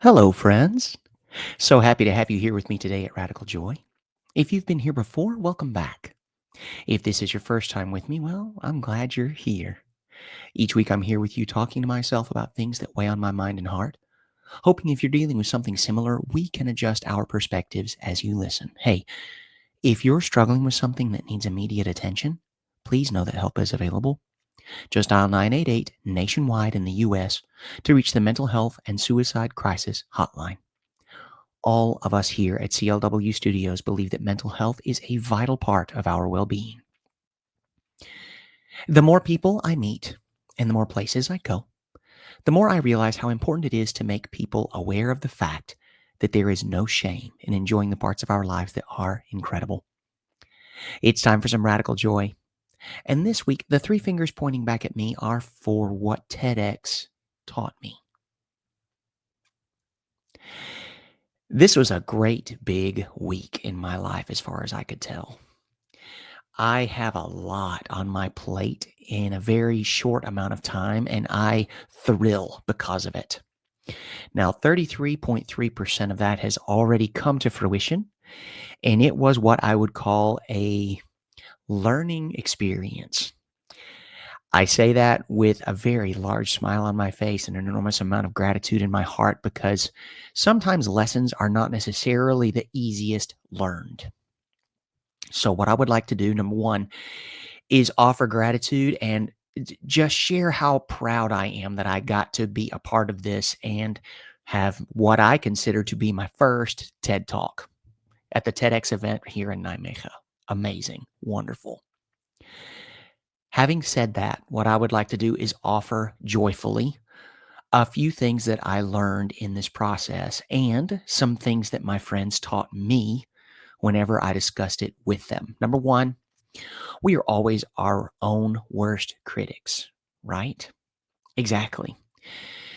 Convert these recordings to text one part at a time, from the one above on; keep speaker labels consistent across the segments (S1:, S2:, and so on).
S1: Hello, friends. So happy to have you here with me today at Radical Joy. If you've been here before, welcome back. If this is your first time with me, well, I'm glad you're here. Each week I'm here with you talking to myself about things that weigh on my mind and heart, hoping if you're dealing with something similar, we can adjust our perspectives as you listen. Hey, if you're struggling with something that needs immediate attention, please know that help is available. Just dial 988 nationwide in the U.S. to reach the Mental Health and Suicide Crisis Hotline. All of us here at CLW Studios believe that mental health is a vital part of our well being. The more people I meet and the more places I go, the more I realize how important it is to make people aware of the fact that there is no shame in enjoying the parts of our lives that are incredible. It's time for some radical joy. And this week, the three fingers pointing back at me are for what TEDx taught me. This was a great big week in my life as far as I could tell. I have a lot on my plate in a very short amount of time, and I thrill because of it. Now, 33.3% of that has already come to fruition, and it was what I would call a learning experience. I say that with a very large smile on my face and an enormous amount of gratitude in my heart because sometimes lessons are not necessarily the easiest learned. So, what I would like to do, number one, is offer gratitude and just share how proud I am that I got to be a part of this and have what I consider to be my first TED Talk at the TEDx event here in Nijmegen. Amazing. Wonderful. Having said that, what I would like to do is offer joyfully a few things that I learned in this process and some things that my friends taught me whenever I discussed it with them. Number one, we are always our own worst critics, right? Exactly.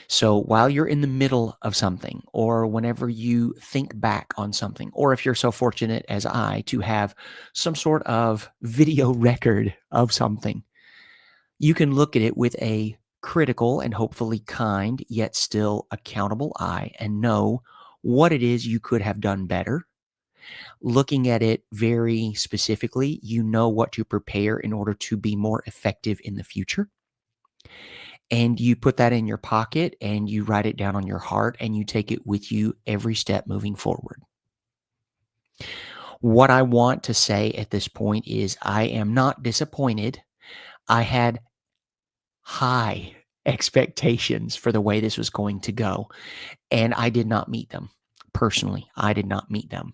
S1: So while you're in the middle of something, or whenever you think back on something, or if you're so fortunate as I to have some sort of video record of something, you can look at it with a critical and hopefully kind, yet still accountable eye and know what it is you could have done better. Looking at it very specifically, you know what to prepare in order to be more effective in the future. And you put that in your pocket and you write it down on your heart and you take it with you every step moving forward. What I want to say at this point is I am not disappointed. I had high expectations for the way this was going to go, and I did not meet them. Personally, I did not meet them.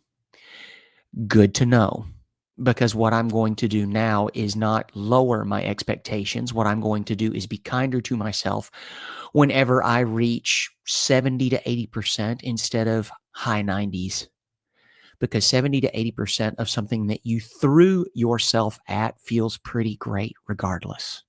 S1: Good to know. Because what I'm going to do now is not lower my expectations. What I'm going to do is be kinder to myself whenever I reach 70 to 80% instead of high 90s. Because 70 to 80% of something that you threw yourself at feels pretty great regardless.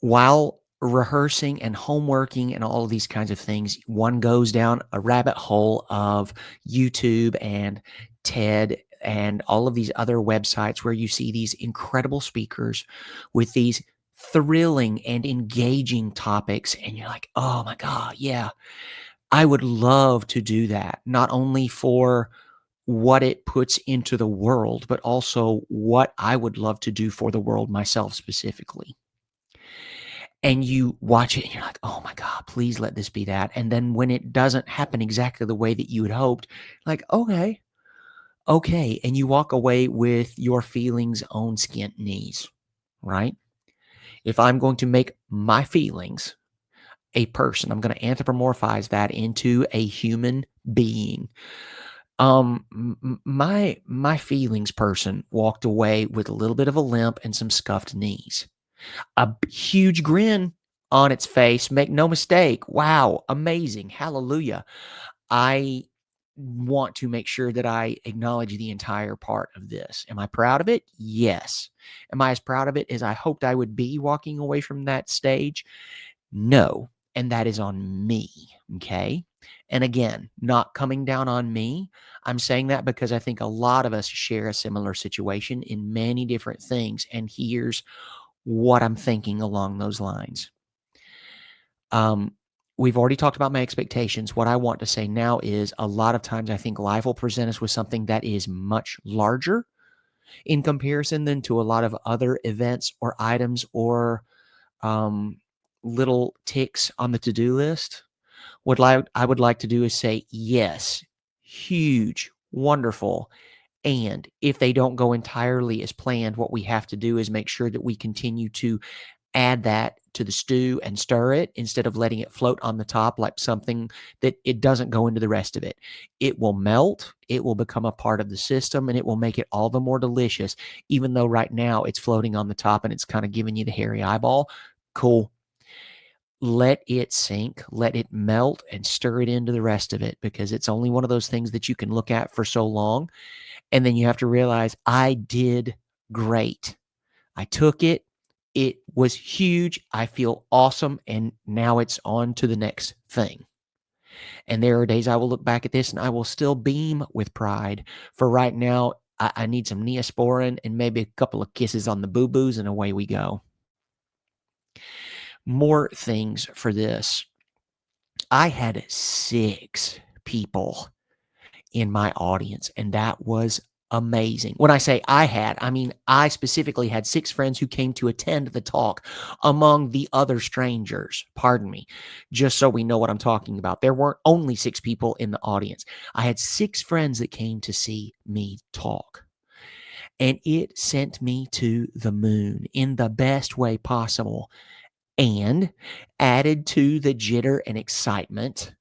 S1: While rehearsing and homeworking and all of these kinds of things, one goes down a rabbit hole of YouTube and TED and all of these other websites where you see these incredible speakers with these thrilling and engaging topics. And you're like, oh my God, yeah, I would love to do that. Not only for what it puts into the world, but also what I would love to do for the world myself specifically. And you watch it and you're like, "Oh my God, please let this be that." And then when it doesn't happen exactly the way that you had hoped, like, "Okay, okay." And you walk away with your feelings on skint knees, right? If I'm going to make my feelings a person, I'm going to anthropomorphize that into a human being. My feelings person walked away with a little bit of a limp and some scuffed knees. Huge grin on its face, make no mistake. Wow, amazing, hallelujah. I want to make sure that I acknowledge the entire part of this. Am I proud of it? Yes. Am I as proud of it as I hoped I would be walking away from that stage? No. And that is on me, okay? And again, not coming down on me. I'm saying that because I think a lot of us share a similar situation in many different things. And here's what I'm thinking along those lines. Um, we've already talked about my expectations. What I want to say now is a lot of times I think life will present us with something that is much larger in comparison than to a lot of other events or items or um, little ticks on the to-do list. What I would like to do is say, yes, huge, wonderful. And if they don't go entirely as planned, what we have to do is make sure that we continue to add that to the stew and stir it instead of letting it float on the top like something that it doesn't go into the rest of it. It will melt, it will become a part of the system, and it will make it all the more delicious, even though right now it's floating on the top and it's kind of giving you the hairy eyeball. Cool. Let it sink, let it melt, and stir it into the rest of it because it's only one of those things that you can look at for so long. And then you have to realize I did great. I took it. It was huge. I feel awesome. And now it's on to the next thing. And there are days I will look back at this and I will still beam with pride. For right now, I need some Neosporin and maybe a couple of kisses on the boo-boos, and away we go. More things for this. I had 6 people in my audience, and that was amazing. When I say I had, I mean I specifically had 6 friends who came to attend the talk among the other strangers. Pardon me, just so we know what I'm talking about. There weren't only 6 people in the audience. I had 6 friends that came to see me talk. And it sent me to the moon in the best way possible and added to the jitter and excitement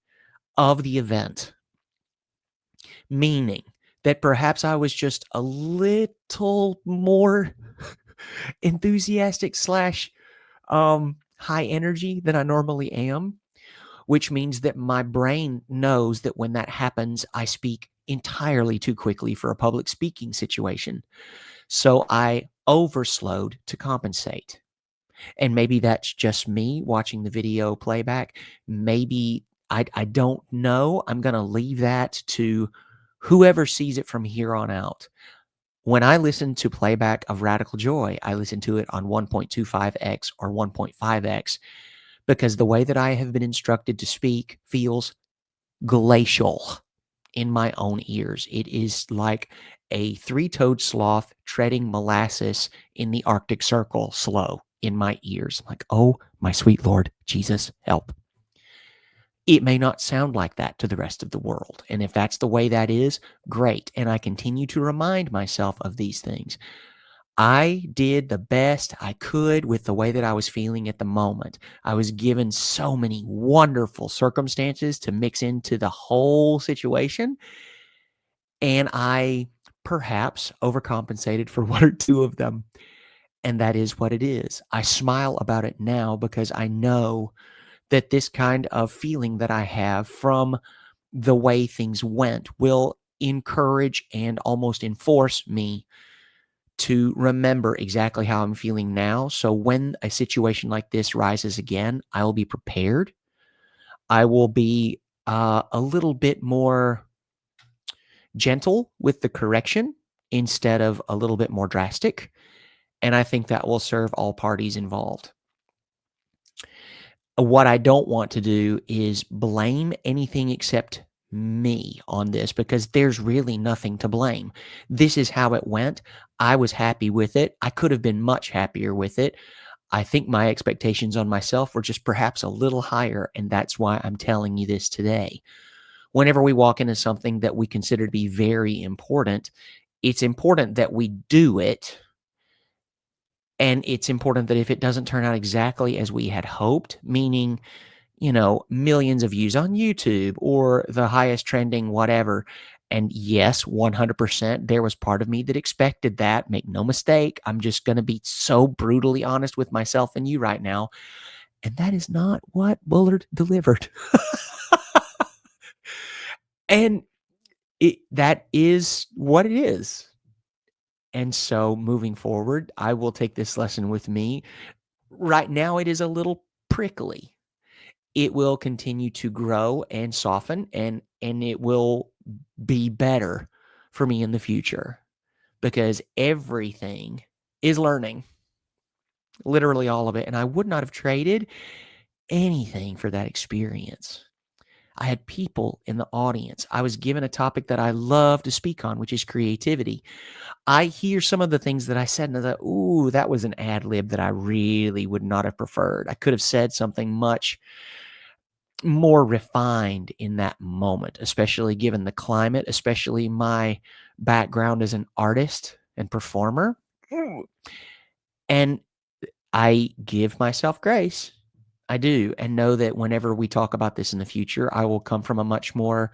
S1: of the event. Meaning that perhaps I was just a little more enthusiastic slash high energy than I normally am, which means that my brain knows that when that happens, I speak entirely too quickly for a public speaking situation. So I overslowed to compensate. And maybe that's just me watching the video playback. Maybe I don't know. I'm going to leave that to whoever sees it from here on out. When I listen to playback of Radical Joy, I listen to it on 1.25x or 1.5x because the way that I have been instructed to speak feels glacial in my own ears. It is like a 3-toed sloth treading molasses in the Arctic Circle slow in my ears. Like, oh, my sweet Lord, Jesus, help. It may not sound like that to the rest of the world. And if that's the way that is, great. And I continue to remind myself of these things. I did the best I could with the way that I was feeling at the moment. I was given so many wonderful circumstances to mix into the whole situation. And I perhaps overcompensated for 1 or 2 of them. And that is what it is. I smile about it now because I know that this kind of feeling that I have from the way things went will encourage and almost enforce me to remember exactly how I'm feeling now. So when a situation like this rises again, I will be prepared. I will be a little bit more gentle with the correction instead of a little bit more drastic. And I think that will serve all parties involved. What I don't want to do is blame anything except me on this because there's really nothing to blame. This is how it went. I was happy with it. I could have been much happier with it. I think my expectations on myself were just perhaps a little higher, and that's why I'm telling you this today. Whenever we walk into something that we consider to be very important, it's important that we do it. And it's important that if it doesn't turn out exactly as we had hoped, meaning, millions of views on YouTube or the highest trending whatever. And yes, 100%, there was part of me that expected that. Make no mistake. I'm just going to be so brutally honest with myself and you right now. And that is not what Bullard delivered. And that is what it is. And so moving forward, I will take this lesson with me. Right now, it is a little prickly. It will continue to grow and soften, and it will be better for me in the future because everything is learning, literally all of it. And I would not have traded anything for that experience. I had people in the audience. I was given a topic that I love to speak on, which is creativity. I hear some of the things that I said, and I thought, ooh, that was an ad lib that I really would not have preferred. I could have said something much more refined in that moment, especially given the climate, especially my background as an artist and performer. And I give myself grace. I do. And know that whenever we talk about this in the future, I will come from a much more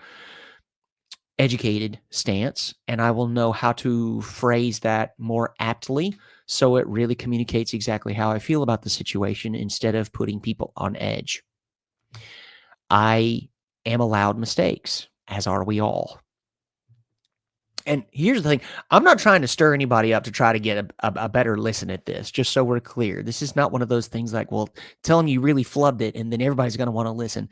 S1: educated stance and I will know how to phrase that more aptly so it really communicates exactly how I feel about the situation instead of putting people on edge. I am allowed mistakes, as are we all. And here's the thing, I'm not trying to stir anybody up to try to get a better listen at this, just so we're clear. This is not one of those things like, well, tell them you really flubbed it and then everybody's going to want to listen.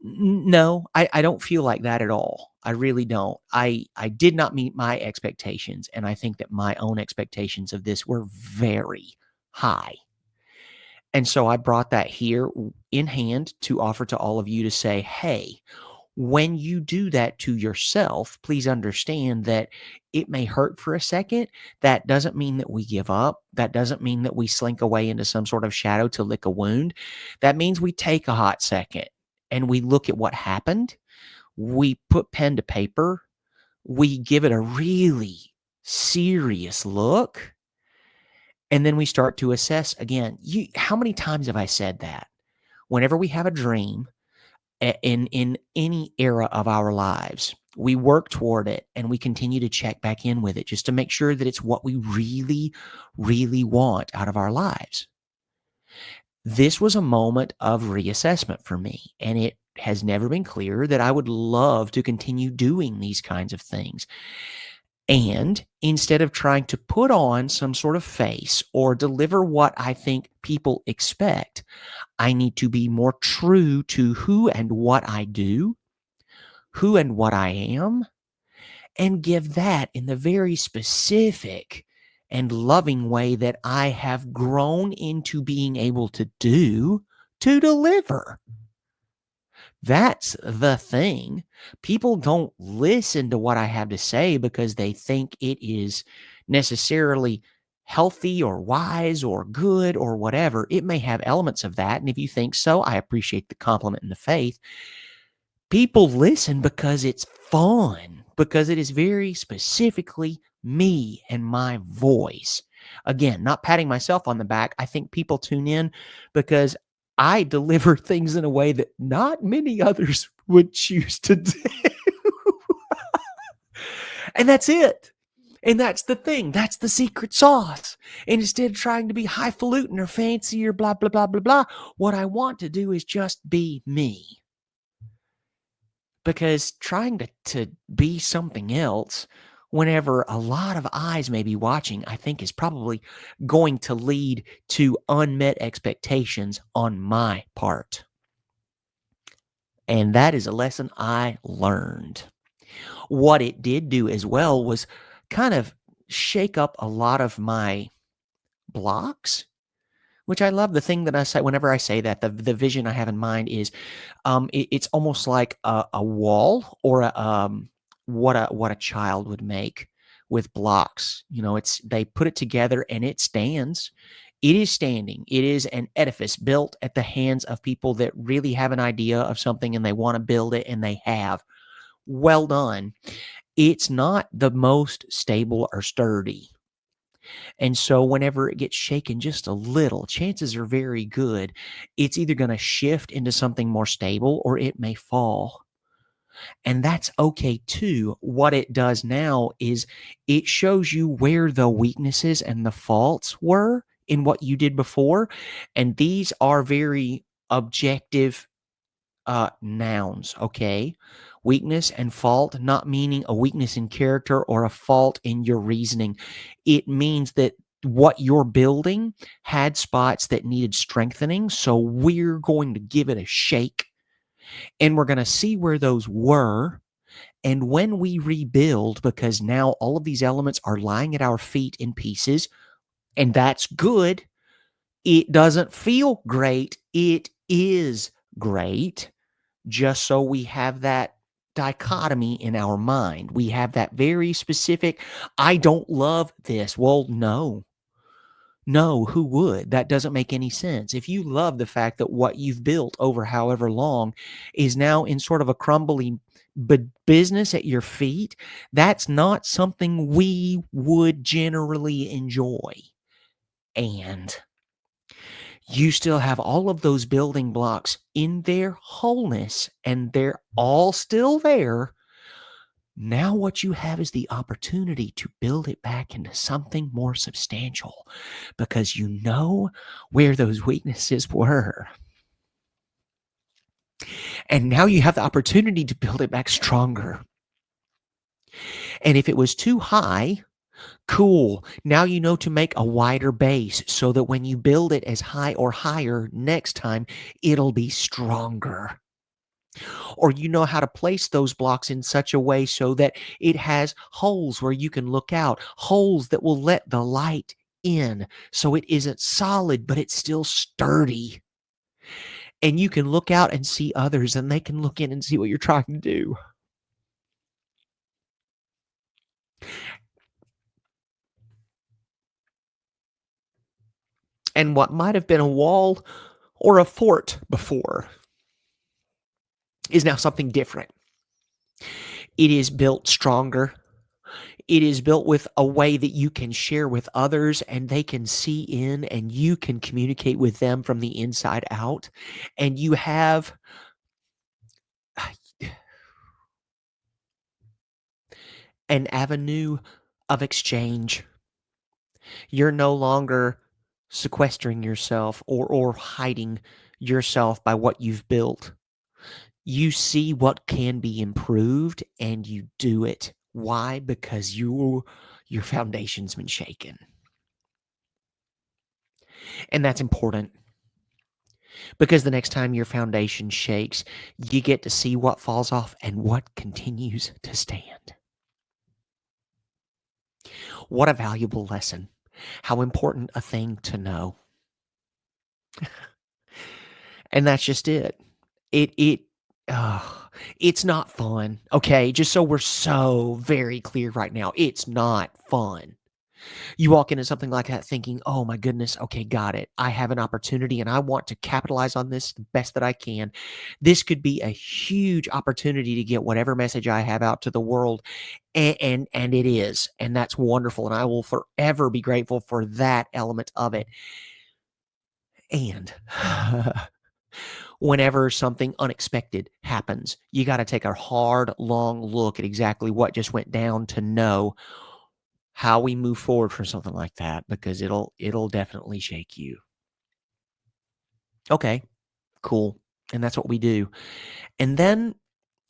S1: No, I don't feel like that at all. I really don't. I did not meet my expectations, and I think that my own expectations of this were very high. And so I brought that here in hand to offer to all of you to say, hey, when you do that to yourself, please understand that it may hurt for a second. That doesn't mean that we give up. That doesn't mean that we slink away into some sort of shadow to lick a wound. That means we take a hot second and we look at what happened. We put pen to paper. We give it a really serious look. And then we start to assess again. How many times have I said that? Whenever we have a dream, in any era of our lives, we work toward it and we continue to check back in with it just to make sure that it's what we really, really want out of our lives. This was a moment of reassessment for me, and it has never been clearer that I would love to continue doing these kinds of things. And instead of trying to put on some sort of face or deliver what I think people expect, I need to be more true to who and what I do, who and what I am, and give that in the very specific and loving way that I have grown into being able to do to deliver. That's the thing. People don't listen to what I have to say because they think it is necessarily healthy or wise or good or whatever. It may have elements of that. And if you think so, I appreciate the compliment and the faith. People listen because it's fun, because it is very specifically me and my voice. Again, not patting myself on the back. I think people tune in because I deliver things in a way that not many others would choose to do. And that's it. And that's the thing. That's the secret sauce. And instead of trying to be highfalutin or fancy or blah, blah, blah, blah, blah, what I want to do is just be me. Because trying to be something else whenever a lot of eyes may be watching, I think is probably going to lead to unmet expectations on my part. And that is a lesson I learned. What it did do as well was kind of shake up a lot of my blocks, which I love. The thing that I say whenever I say that, the vision I have in mind is it's almost like a wall or what a child would make with blocks. You know, they put it together and it stands. It is standing. It is an edifice built at the hands of people that really have an idea of something and they want to build it, and they have. Well done. It's not the most stable or sturdy. And so whenever it gets shaken just a little, chances are very good it's either going to shift into something more stable or it may fall. And that's okay too. What it does now is it shows you where the weaknesses and the faults were in what you did before. And these are very objective nouns, okay? Weakness and fault, not meaning a weakness in character or a fault in your reasoning. It means that what you're building had spots that needed strengthening. So we're going to give it a shake and we're going to see where those were. And when we rebuild, because now all of these elements are lying at our feet in pieces, and that's good. It doesn't feel great. It is great, just so we have that dichotomy in our mind. We have that very specific, I don't love this. Well, no, no, who would? That doesn't make any sense. If you love the fact that what you've built over however long is now in sort of a crumbly business at your feet, that's not something we would generally enjoy. And you still have all of those building blocks in their wholeness and they're all still there. Now, what you have is the opportunity to build it back into something more substantial because you know where those weaknesses were. And now you have the opportunity to build it back stronger. And if it was too high, cool. Now you know to make a wider base so that when you build it as high or higher next time, it'll be stronger. Or you know how to place those blocks in such a way so that it has holes where you can look out, holes that will let the light in so it isn't solid, but it's still sturdy. And you can look out and see others and they can look in and see what you're trying to do. And what might have been a wall or a fort before is now something different. It is built stronger. It is built with a way that you can share with others and they can see in and you can communicate with them from the inside out. And you have an avenue of exchange. You're no longer sequestering yourself or hiding yourself by what you've built. You see what can be improved and you do it. Why? Because your foundation's been shaken. And that's important because the next time your foundation shakes, you get to see what falls off and what continues to stand. What a valuable lesson. How important a thing to know. And that's just it. It it's not fun. Okay, just so we're so very clear right now, it's not fun. You walk into something like that thinking, "Oh my goodness, okay, got it. I have an opportunity and I want to capitalize on this the best that I can. This could be a huge opportunity to get whatever message I have out to the world." And it is. And that's wonderful. And I will forever be grateful for that element of it. And whenever something unexpected happens, you got to take a hard, long look at exactly what just went down to know how we move forward from something like that because it'll definitely shake you. Okay, cool. And that's what we do. And then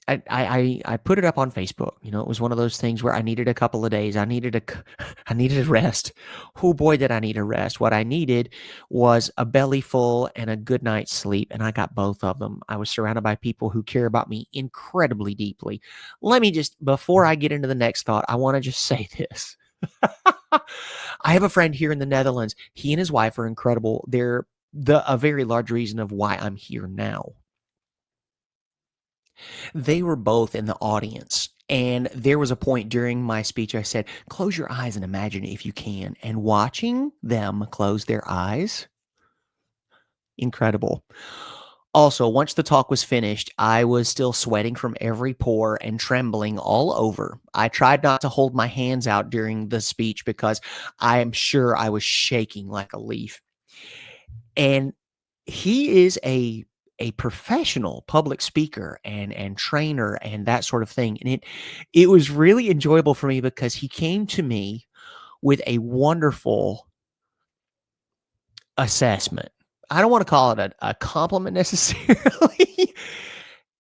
S1: I put it up on Facebook. You know, it was one of those things where I needed a couple of days. I needed a rest. Oh boy, did I need a rest. What I needed was a belly full and a good night's sleep, and I got both of them. I was surrounded by people who care about me incredibly deeply. Let me just, before I get into the next thought, I want to just say this. I have a friend here in the Netherlands. He and his wife are incredible. They're a very large reason of why I'm here now. They were both in the audience. And there was a point during my speech I said, close your eyes and imagine if you can. And watching them close their eyes, incredible. Also, once the talk was finished, I was still sweating from every pore and trembling all over. I tried not to hold my hands out during the speech because I am sure I was shaking like a leaf. And he is a professional public speaker and trainer and that sort of thing. And it was really enjoyable for me because he came to me with a wonderful assessment. I don't want to call it a compliment necessarily.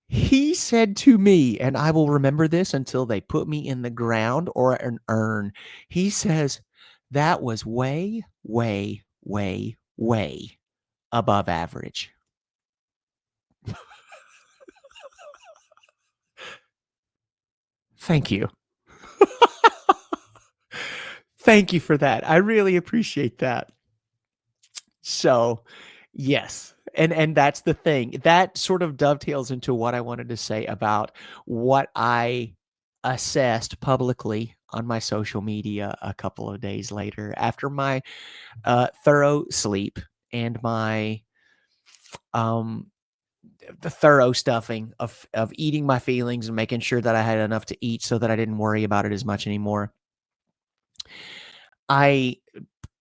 S1: He said to me, and I will remember this until they put me in the ground or an urn. He says, that was way, way, way, way above average. Thank you. Thank you for that. I really appreciate that. So, yes. And that's the thing. That sort of dovetails into what I wanted to say about what I assessed publicly on my social media a couple of days later after my thorough sleep and my um the thorough stuffing of eating my feelings and making sure that I had enough to eat so that I didn't worry about it as much anymore. I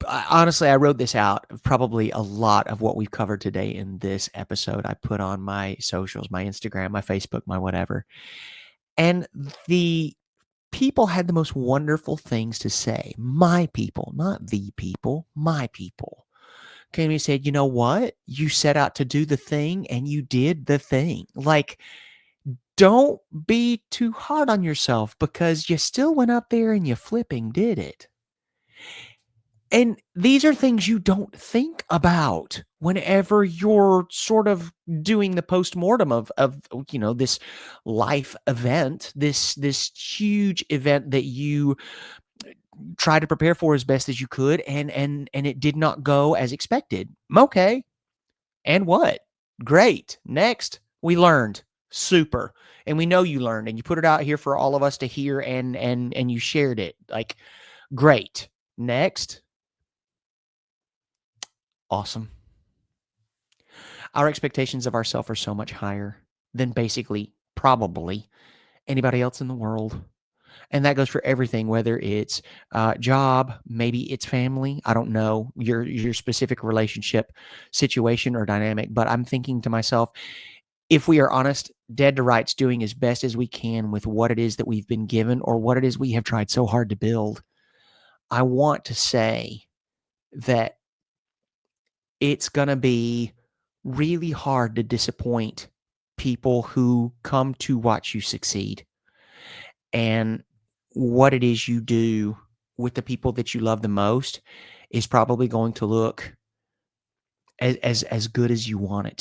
S1: honestly, I wrote this out. Probably a lot of what we've covered today in this episode, I put on my socials, my Instagram, my Facebook, my whatever. And the people had the most wonderful things to say. My people, not the people, my people came and said, you know what? You set out to do the thing and you did the thing. Like, don't be too hard on yourself because you still went up there and you flipping did it. And these are things you don't think about whenever you're sort of doing the postmortem of this life event, this huge event that you try to prepare for as best as you could, and it did not go as expected. Okay, and what? Great. Next, we learned. Super. And we know you learned, and you put it out here for all of us to hear, and you shared it. Like, great. Next, awesome. Our expectations of ourselves are so much higher than basically, probably, anybody else in the world. And that goes for everything, whether it's job, maybe it's family. I don't know your specific relationship situation or dynamic, but I'm thinking to myself, if we are honest, dead to rights, doing as best as we can with what it is that we've been given or what it is we have tried so hard to build. I want to say that it's going to be really hard to disappoint people who come to watch you succeed. And what it is you do with the people that you love the most is probably going to look as good as you want it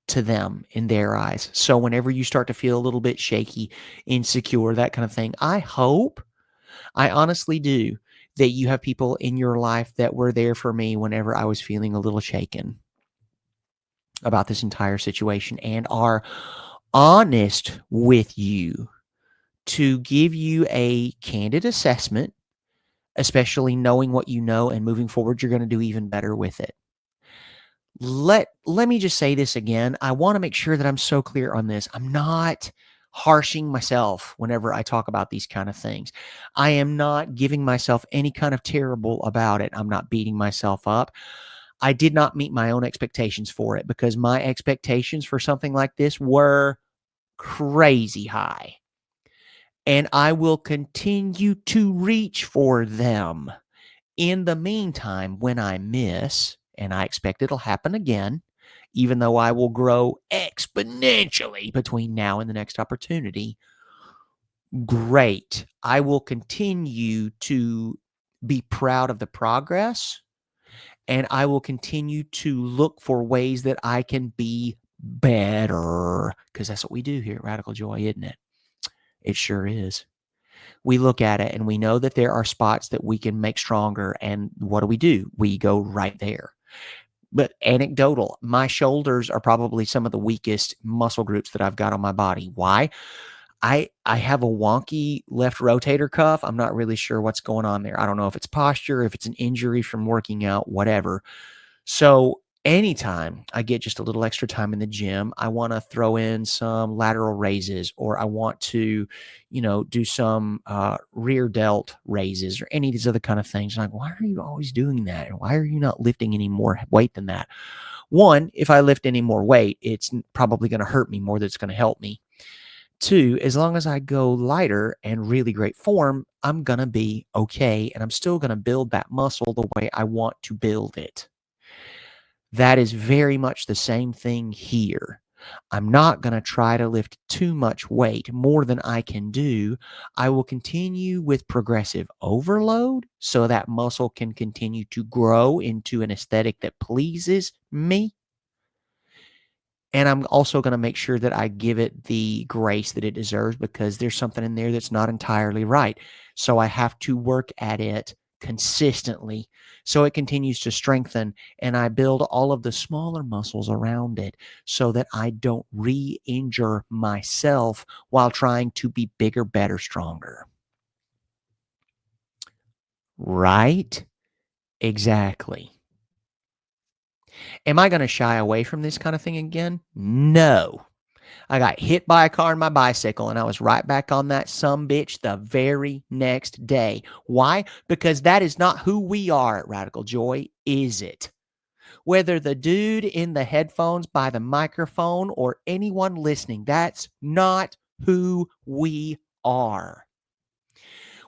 S1: to them in their eyes. So whenever you start to feel a little bit shaky, insecure, that kind of thing, I honestly do, that you have people in your life that were there for me whenever I was feeling a little shaken about this entire situation and are honest with you to give you a candid assessment, especially knowing what you know and moving forward, you're going to do even better with it. Let me just say this again. I want to make sure that I'm so clear on this. I'm not harshing myself whenever I talk about these kind of things. I am not giving myself any kind of terrible about it. I'm not beating myself up. I did not meet my own expectations for it because my expectations for something like this were crazy high. And I will continue to reach for them. In the meantime, when I miss, and I expect it'll happen again, even though I will grow exponentially between now and the next opportunity, great. I will continue to be proud of the progress, and I will continue to look for ways that I can be better, because that's what we do here at Radical Joy, isn't it? It sure is. We look at it and we know that there are spots that we can make stronger. And what do? We go right there. But anecdotal, my shoulders are probably some of the weakest muscle groups that I've got on my body. Why? I have a wonky left rotator cuff. I'm not really sure what's going on there. I don't know if it's posture, if it's an injury from working out, whatever. So anytime I get just a little extra time in the gym, I want to throw in some lateral raises, or I want to, do some rear delt raises, or any of these other kind of things. Like, why are you always doing that? And why are you not lifting any more weight than that? One, if I lift any more weight, it's probably going to hurt me more than it's going to help me. Two, as long as I go lighter and really great form, I'm going to be okay. And I'm still going to build that muscle the way I want to build it. That is very much the same thing here. I'm not going to try to lift too much weight, more than I can do. I will continue with progressive overload so that muscle can continue to grow into an aesthetic that pleases me. And I'm also going to make sure that I give it the grace that it deserves, because there's something in there that's not entirely right. So I have to work at it consistently so it continues to strengthen, and I build all of the smaller muscles around it so that I don't re-injure myself while trying to be bigger, better, stronger. Right? Exactly. Am I going to shy away from this kind of thing again? No. I got hit by a car on my bicycle and I was right back on that sumbitch the very next day. Why? Because that is not who we are at Radical Joy, is it? Whether the dude in the headphones by the microphone or anyone listening, that's not who we are.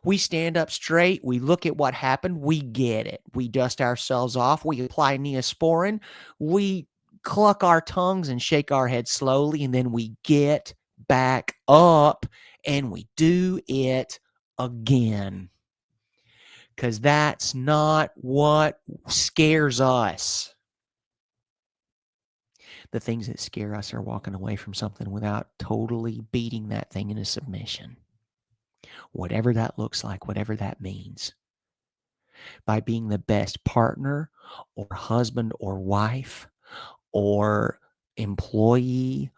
S1: We stand up straight. We look at what happened. We get it. We dust ourselves off. We apply Neosporin. We cluck our tongues and shake our heads slowly. And then we get back up and we do it again. Because that's not what scares us. The things that scare us are walking away from something without totally beating that thing into submission. Whatever that looks like, whatever that means. By being the best partner or husband or wife or employee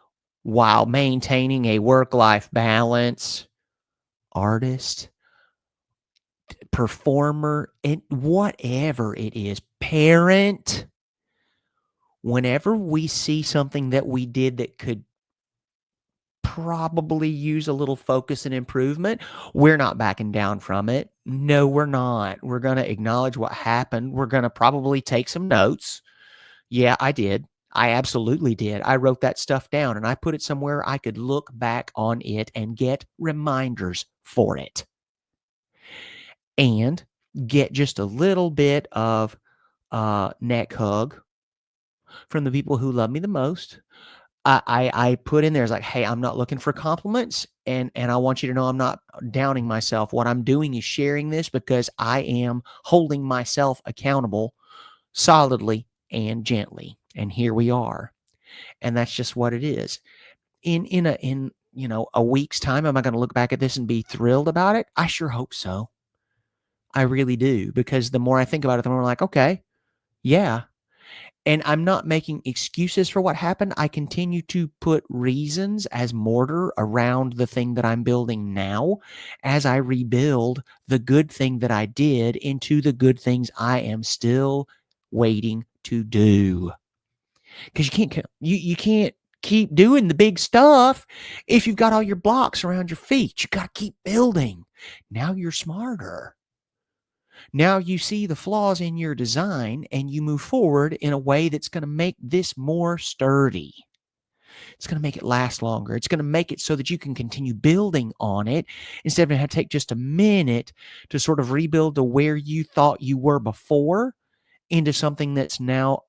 S1: while maintaining a work-life balance, artist, performer, and whatever it is, parent. Whenever we see something that we did that could probably use a little focus and improvement, we're not backing down from it. No, we're not. We're going to acknowledge what happened. We're going to probably take some notes. Yeah, I did. I absolutely did. I wrote that stuff down and I put it somewhere I could look back on it and get reminders for it. And get just a little bit of neck hug from the people who love me the most. I put in there, it's like, hey, I'm not looking for compliments, and I want you to know I'm not downing myself. What I'm doing is sharing this because I am holding myself accountable solidly and gently. And here we are. And that's just what it is. In a week's time, am I going to look back at this and be thrilled about it? I sure hope so. I really do, because the more I think about it, the more I'm like, okay, yeah. And I'm not making excuses for what happened. I continue to put reasons as mortar around the thing that I'm building now as I rebuild the good thing that I did into the good things I am still waiting to do. Because you can't keep doing the big stuff if you've got all your blocks around your feet. You got to keep building. Now you're smarter. Now you see the flaws in your design and you move forward in a way that's going to make this more sturdy. It's going to make it last longer. It's going to make it so that you can continue building on it instead of having to take just a minute to sort of rebuild to where you thought you were before into something that's now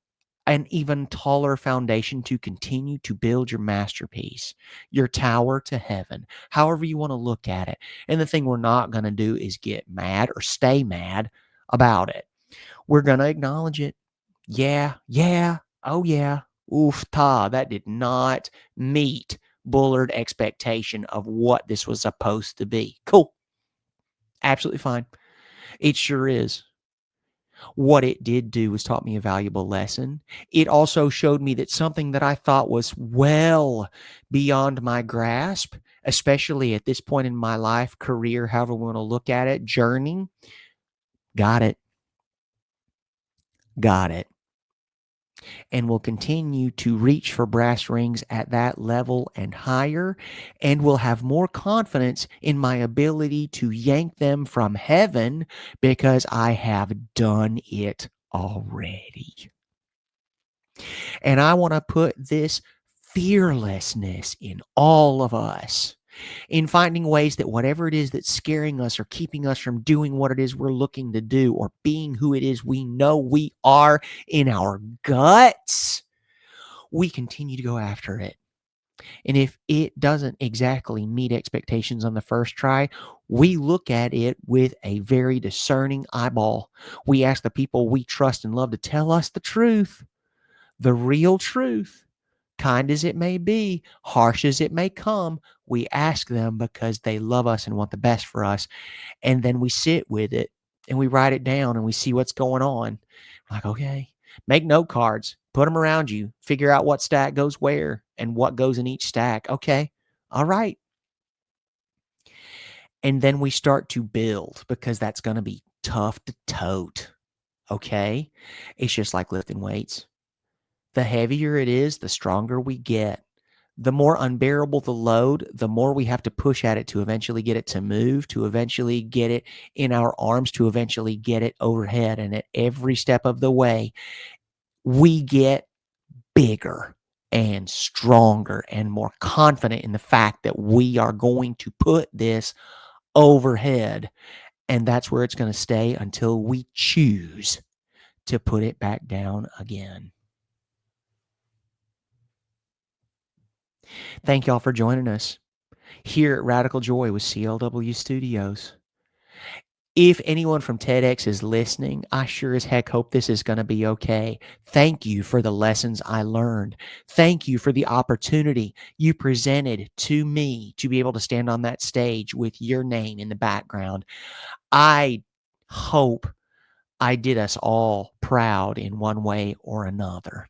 S1: an even taller foundation to continue to build your masterpiece, your tower to heaven, however you want to look at it. And the thing we're not going to do is get mad or stay mad about it. We're going to acknowledge it. Yeah, oh yeah, oof, that did not meet Bullard expectation of what this was supposed to be. Cool. Absolutely fine. It sure is. What it did do was taught me a valuable lesson. It also showed me that something that I thought was well beyond my grasp, especially at this point in my life, career, however we want to look at it, journey, got it. And will continue to reach for brass rings at that level and higher, and will have more confidence in my ability to yank them from heaven because I have done it already. And I want to put this fearlessness in all of us, in finding ways that whatever it is that's scaring us or keeping us from doing what it is we're looking to do or being who it is we know we are in our guts, we continue to go after it. And if it doesn't exactly meet expectations on the first try, we look at it with a very discerning eyeball. We ask the people we trust and love to tell us the truth, the real truth. Kind as it may be, harsh as it may come, we ask them because they love us and want the best for us. And then we sit with it and we write it down and we see what's going on. We're like, okay, make note cards, put them around you, figure out what stack goes where and what goes in each stack. Okay. All right. And then we start to build because that's going to be tough to tote. Okay. It's just like lifting weights. The heavier it is, the stronger we get. The more unbearable the load, the more we have to push at it to eventually get it to move, to eventually get it in our arms, to eventually get it overhead. And at every step of the way, we get bigger and stronger and more confident in the fact that we are going to put this overhead. And that's where it's going to stay until we choose to put it back down again. Thank y'all for joining us here at Radical Joy with CLW Studios. If anyone from TEDx is listening, I sure as heck hope this is going to be okay. Thank you for the lessons I learned. Thank you for the opportunity you presented to me to be able to stand on that stage with your name in the background. I hope I did us all proud in one way or another.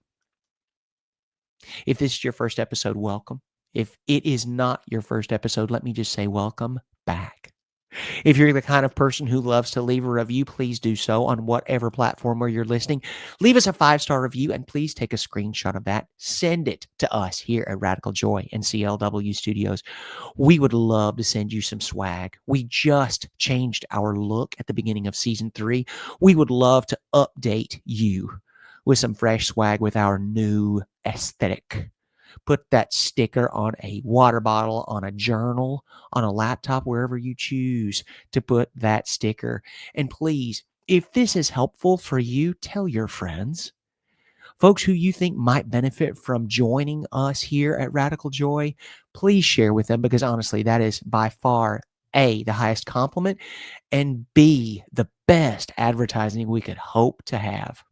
S1: If this is your first episode, welcome. If it is not your first episode, let me just say welcome back. If you're the kind of person who loves to leave a review, please do so on whatever platform where you're listening. Leave us a 5-star review and please take a screenshot of that. Send it to us here at Radical Joy and CLW Studios. We would love to send you some swag. We just changed our look at the beginning of season 3. We would love to update you with some fresh swag with our new aesthetic. Put that sticker on a water bottle, on a journal, on a laptop, wherever you choose to put that sticker. And please, if this is helpful for you, tell your friends, folks who you think might benefit from joining us here at Radical Joy. Please share with them because honestly, that is by far A, the highest compliment, and B, the best advertising we could hope to have.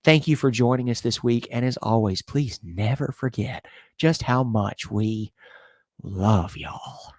S1: Thank you for joining us this week. And as always, please never forget just how much we love y'all.